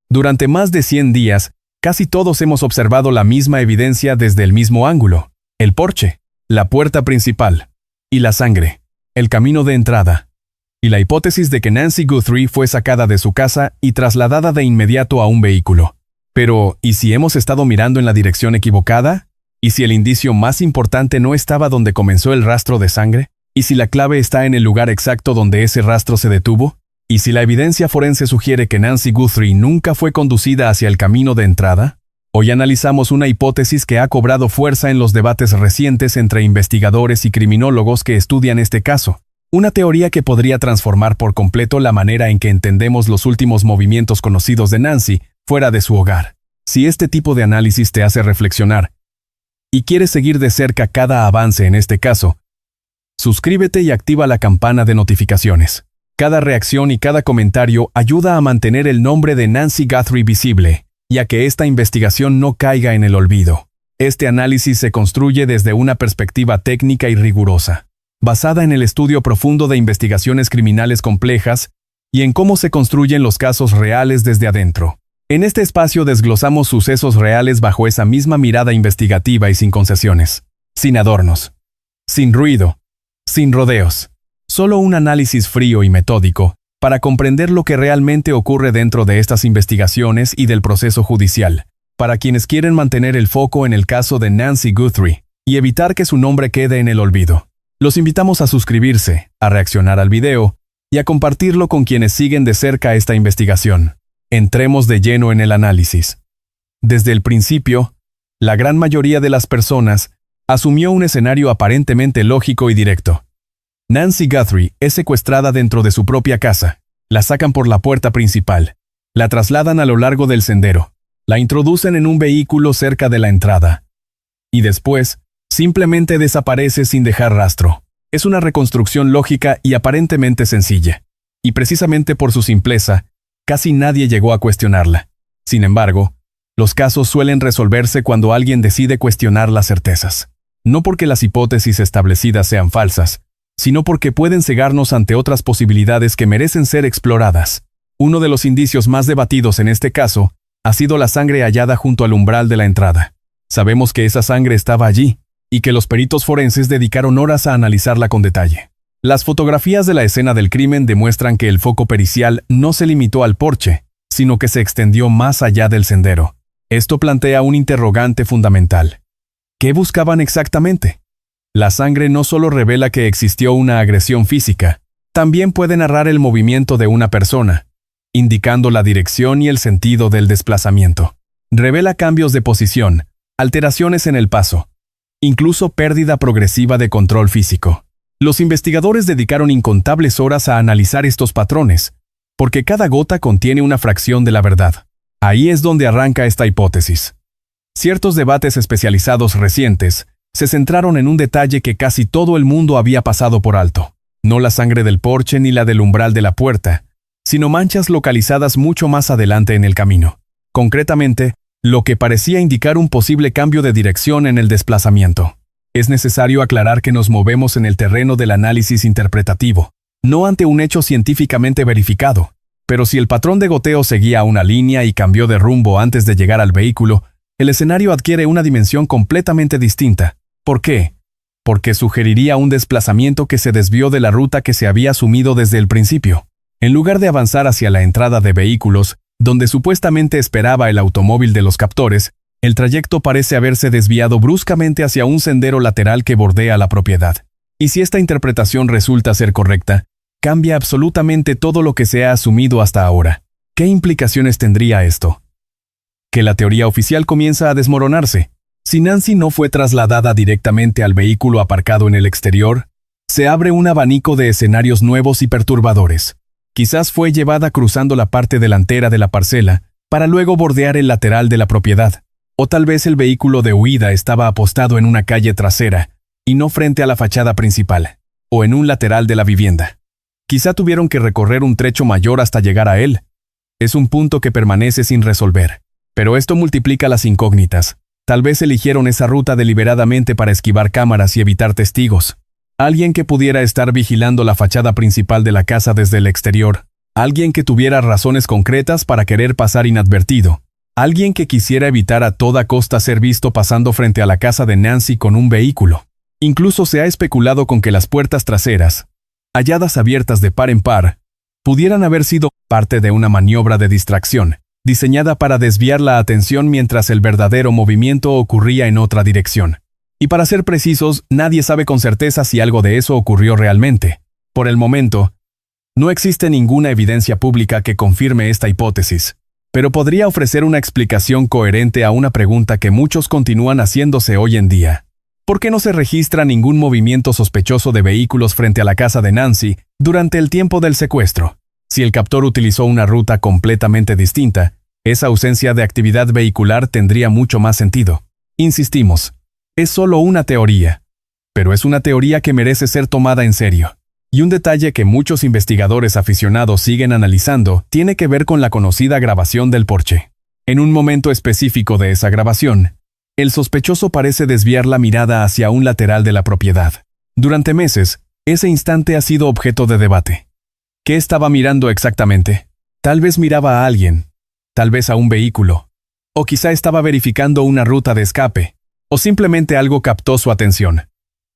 Durante más de 100 días, casi todos hemos observado la misma evidencia desde el mismo ángulo: el porche, la puerta principal, y la sangre, el camino de entrada. Y la hipótesis de que Nancy Guthrie fue sacada de su casa y trasladada de inmediato a un vehículo. Pero, ¿y si hemos estado mirando en la dirección equivocada? ¿Y si el indicio más importante no estaba donde comenzó el rastro de sangre? ¿Y si la clave está en el lugar exacto donde ese rastro se detuvo? ¿Y si la evidencia forense sugiere que Nancy Guthrie nunca fue conducida hacia el camino de entrada? Hoy analizamos una hipótesis que ha cobrado fuerza en los debates recientes entre investigadores y criminólogos que estudian este caso. Una teoría que podría transformar por completo la manera en que entendemos los últimos movimientos conocidos de Nancy fuera de su hogar. Si este tipo de análisis te hace reflexionar y quieres seguir de cerca cada avance en este caso, suscríbete y activa la campana de notificaciones. Cada reacción y cada comentario ayuda a mantener el nombre de Nancy Guthrie visible y a que esta investigación no caiga en el olvido. Este análisis se construye desde una perspectiva técnica y rigurosa, basada en el estudio profundo de investigaciones criminales complejas y en cómo se construyen los casos reales desde adentro. En este espacio desglosamos sucesos reales bajo esa misma mirada investigativa y sin concesiones, sin adornos, sin ruido, sin rodeos. Solo un análisis frío y metódico para comprender lo que realmente ocurre dentro de estas investigaciones y del proceso judicial, para quienes quieren mantener el foco en el caso de Nancy Guthrie y evitar que su nombre quede en el olvido. Los invitamos a suscribirse, a reaccionar al video y a compartirlo con quienes siguen de cerca esta investigación. Entremos de lleno en el análisis. Desde el principio, la gran mayoría de las personas asumió un escenario aparentemente lógico y directo. Nancy Guthrie es secuestrada dentro de su propia casa, la sacan por la puerta principal, la trasladan a lo largo del sendero, la introducen en un vehículo cerca de la entrada, y después, simplemente desaparece sin dejar rastro. Es una reconstrucción lógica y aparentemente sencilla, y precisamente por su simpleza, casi nadie llegó a cuestionarla. Sin embargo, los casos suelen resolverse cuando alguien decide cuestionar las certezas. No porque las hipótesis establecidas sean falsas, sino porque pueden cegarnos ante otras posibilidades que merecen ser exploradas. Uno de los indicios más debatidos en este caso ha sido la sangre hallada junto al umbral de la entrada. Sabemos que esa sangre estaba allí, y que los peritos forenses dedicaron horas a analizarla con detalle. Las fotografías de la escena del crimen demuestran que el foco pericial no se limitó al porche, sino que se extendió más allá del sendero. Esto plantea un interrogante fundamental. ¿Qué buscaban exactamente? La sangre no solo revela que existió una agresión física, también puede narrar el movimiento de una persona, indicando la dirección y el sentido del desplazamiento. Revela cambios de posición, alteraciones en el paso, incluso pérdida progresiva de control físico. Los investigadores dedicaron incontables horas a analizar estos patrones, porque cada gota contiene una fracción de la verdad. Ahí es donde arranca esta hipótesis. Ciertos debates especializados recientes se centraron en un detalle que casi todo el mundo había pasado por alto. No la sangre del porche ni la del umbral de la puerta, sino manchas localizadas mucho más adelante en el camino. Concretamente, lo que parecía indicar un posible cambio de dirección en el desplazamiento. Es necesario aclarar que nos movemos en el terreno del análisis interpretativo, no ante un hecho científicamente verificado. Pero si el patrón de goteo seguía una línea y cambió de rumbo antes de llegar al vehículo, el escenario adquiere una dimensión completamente distinta. ¿Por qué? Porque sugeriría un desplazamiento que se desvió de la ruta que se había asumido desde el principio. En lugar de avanzar hacia la entrada de vehículos, donde supuestamente esperaba el automóvil de los captores, el trayecto parece haberse desviado bruscamente hacia un sendero lateral que bordea la propiedad. Y si esta interpretación resulta ser correcta, cambia absolutamente todo lo que se ha asumido hasta ahora. ¿Qué implicaciones tendría esto? Que la teoría oficial comienza a desmoronarse. Si Nancy no fue trasladada directamente al vehículo aparcado en el exterior, se abre un abanico de escenarios nuevos y perturbadores. Quizás fue llevada cruzando la parte delantera de la parcela, para luego bordear el lateral de la propiedad. O tal vez el vehículo de huida estaba apostado en una calle trasera, y no frente a la fachada principal, o en un lateral de la vivienda. Quizá tuvieron que recorrer un trecho mayor hasta llegar a él. Es un punto que permanece sin resolver. Pero esto multiplica las incógnitas. Tal vez eligieron esa ruta deliberadamente para esquivar cámaras y evitar testigos. Alguien que pudiera estar vigilando la fachada principal de la casa desde el exterior. Alguien que tuviera razones concretas para querer pasar inadvertido. Alguien que quisiera evitar a toda costa ser visto pasando frente a la casa de Nancy con un vehículo. Incluso se ha especulado con que las puertas traseras, halladas abiertas de par en par, pudieran haber sido parte de una maniobra de distracción, diseñada para desviar la atención mientras el verdadero movimiento ocurría en otra dirección. Y para ser precisos, nadie sabe con certeza si algo de eso ocurrió realmente. Por el momento, no existe ninguna evidencia pública que confirme esta hipótesis, pero podría ofrecer una explicación coherente a una pregunta que muchos continúan haciéndose hoy en día. ¿Por qué no se registra ningún movimiento sospechoso de vehículos frente a la casa de Nancy durante el tiempo del secuestro? Si el captor utilizó una ruta completamente distinta, esa ausencia de actividad vehicular tendría mucho más sentido. Insistimos, es solo una teoría, pero es una teoría que merece ser tomada en serio. Y un detalle que muchos investigadores aficionados siguen analizando tiene que ver con la conocida grabación del Porsche. En un momento específico de esa grabación, el sospechoso parece desviar la mirada hacia un lateral de la propiedad. Durante meses, ese instante ha sido objeto de debate. ¿Qué estaba mirando exactamente? Tal vez miraba a alguien, tal vez a un vehículo, o quizá estaba verificando una ruta de escape, o simplemente algo captó su atención.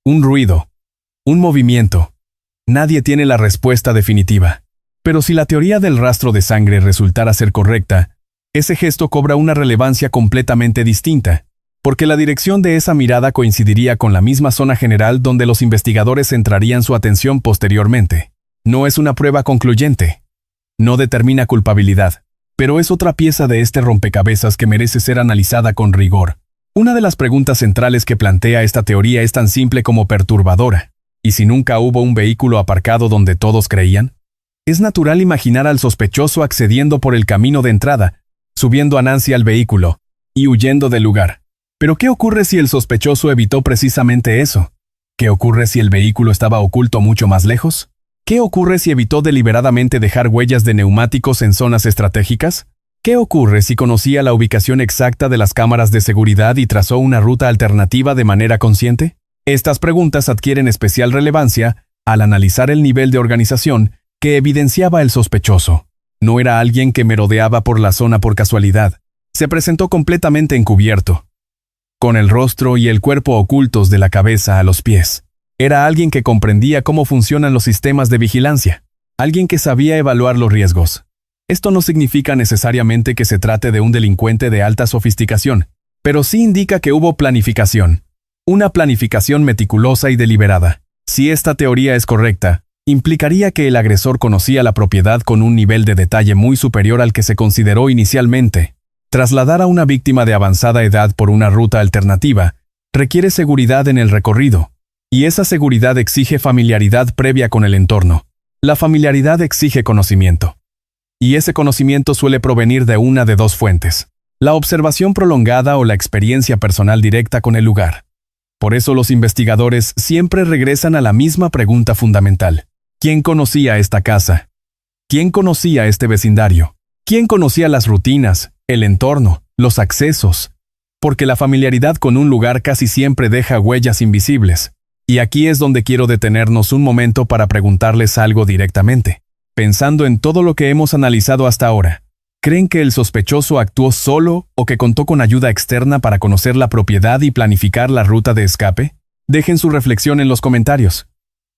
Un ruido, un movimiento. Nadie tiene la respuesta definitiva. Pero si la teoría del rastro de sangre resultara ser correcta, ese gesto cobra una relevancia completamente distinta, porque la dirección de esa mirada coincidiría con la misma zona general donde los investigadores centrarían su atención posteriormente. No es una prueba concluyente. No determina culpabilidad, pero es otra pieza de este rompecabezas que merece ser analizada con rigor. Una de las preguntas centrales que plantea esta teoría es tan simple como perturbadora. ¿Y si nunca hubo un vehículo aparcado donde todos creían? Es natural imaginar al sospechoso accediendo por el camino de entrada, subiendo a Nancy al vehículo y huyendo del lugar. Pero ¿qué ocurre si el sospechoso evitó precisamente eso? ¿Qué ocurre si el vehículo estaba oculto mucho más lejos? ¿Qué ocurre si evitó deliberadamente dejar huellas de neumáticos en zonas estratégicas? ¿Qué ocurre si conocía la ubicación exacta de las cámaras de seguridad y trazó una ruta alternativa de manera consciente? Estas preguntas adquieren especial relevancia al analizar el nivel de organización que evidenciaba el sospechoso. No era alguien que merodeaba por la zona por casualidad. Se presentó completamente encubierto, con el rostro y el cuerpo ocultos de la cabeza a los pies. Era alguien que comprendía cómo funcionan los sistemas de vigilancia, alguien que sabía evaluar los riesgos. Esto no significa necesariamente que se trate de un delincuente de alta sofisticación, pero sí indica que hubo planificación. Una planificación meticulosa y deliberada. Si esta teoría es correcta, implicaría que el agresor conocía la propiedad con un nivel de detalle muy superior al que se consideró inicialmente. Trasladar a una víctima de avanzada edad por una ruta alternativa requiere seguridad en el recorrido, y esa seguridad exige familiaridad previa con el entorno. La familiaridad exige conocimiento. Y ese conocimiento suele provenir de una de dos fuentes: la observación prolongada o la experiencia personal directa con el lugar. Por eso los investigadores siempre regresan a la misma pregunta fundamental. ¿Quién conocía esta casa? ¿Quién conocía este vecindario? ¿Quién conocía las rutinas, el entorno, los accesos? Porque la familiaridad con un lugar casi siempre deja huellas invisibles. Y aquí es donde quiero detenernos un momento para preguntarles algo directamente. Pensando en todo lo que hemos analizado hasta ahora, ¿creen que el sospechoso actuó solo o que contó con ayuda externa para conocer la propiedad y planificar la ruta de escape? Dejen su reflexión en los comentarios.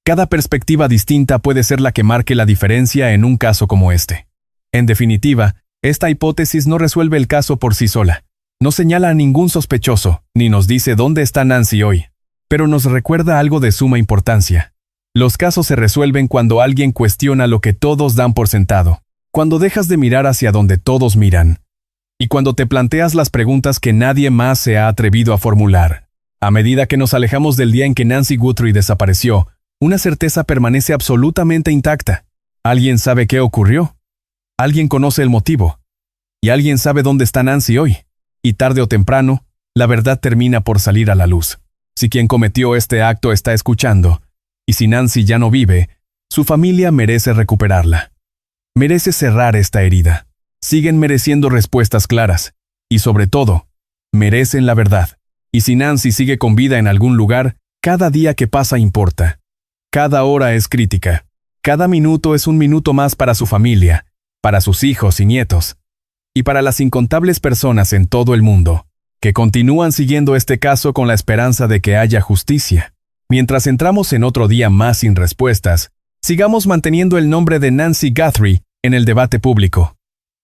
Cada perspectiva distinta puede ser la que marque la diferencia en un caso como este. En definitiva, esta hipótesis no resuelve el caso por sí sola. No señala a ningún sospechoso, ni nos dice dónde está Nancy hoy, pero nos recuerda algo de suma importancia. Los casos se resuelven cuando alguien cuestiona lo que todos dan por sentado, cuando dejas de mirar hacia donde todos miran, y cuando te planteas las preguntas que nadie más se ha atrevido a formular. A medida que nos alejamos del día en que Nancy Guthrie desapareció, una certeza permanece absolutamente intacta. Alguien sabe qué ocurrió, alguien conoce el motivo, y alguien sabe dónde está Nancy hoy. Y tarde o temprano, la verdad termina por salir a la luz. Si quien cometió este acto está escuchando, y si Nancy ya no vive, su familia merece recuperarla. Merece cerrar esta herida. Siguen mereciendo respuestas claras. Y sobre todo, merecen la verdad. Y si Nancy sigue con vida en algún lugar, cada día que pasa importa. Cada hora es crítica. Cada minuto es un minuto más para su familia, para sus hijos y nietos, y para las incontables personas en todo el mundo, que continúan siguiendo este caso con la esperanza de que haya justicia. Mientras entramos en otro día más sin respuestas, sigamos manteniendo el nombre de Nancy Guthrie en el debate público.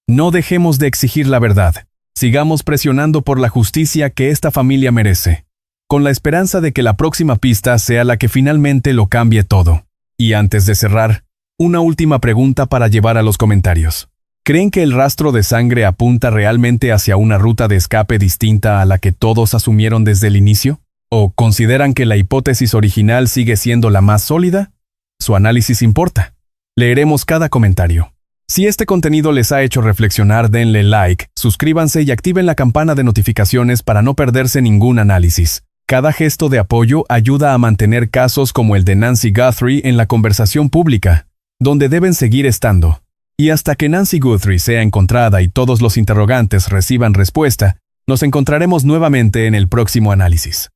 No dejemos de exigir la verdad. Sigamos presionando por la justicia que esta familia merece, con la esperanza de que la próxima pista sea la que finalmente lo cambie todo. Y antes de cerrar, una última pregunta para llevar a los comentarios. ¿Creen que el rastro de sangre apunta realmente hacia una ruta de escape distinta a la que todos asumieron desde el inicio? ¿O consideran que la hipótesis original sigue siendo la más sólida? Su análisis importa. Leeremos cada comentario. Si este contenido les ha hecho reflexionar, denle like, suscríbanse y activen la campana de notificaciones para no perderse ningún análisis. Cada gesto de apoyo ayuda a mantener casos como el de Nancy Guthrie en la conversación pública, donde deben seguir estando. Y hasta que Nancy Guthrie sea encontrada y todos los interrogantes reciban respuesta, nos encontraremos nuevamente en el próximo análisis.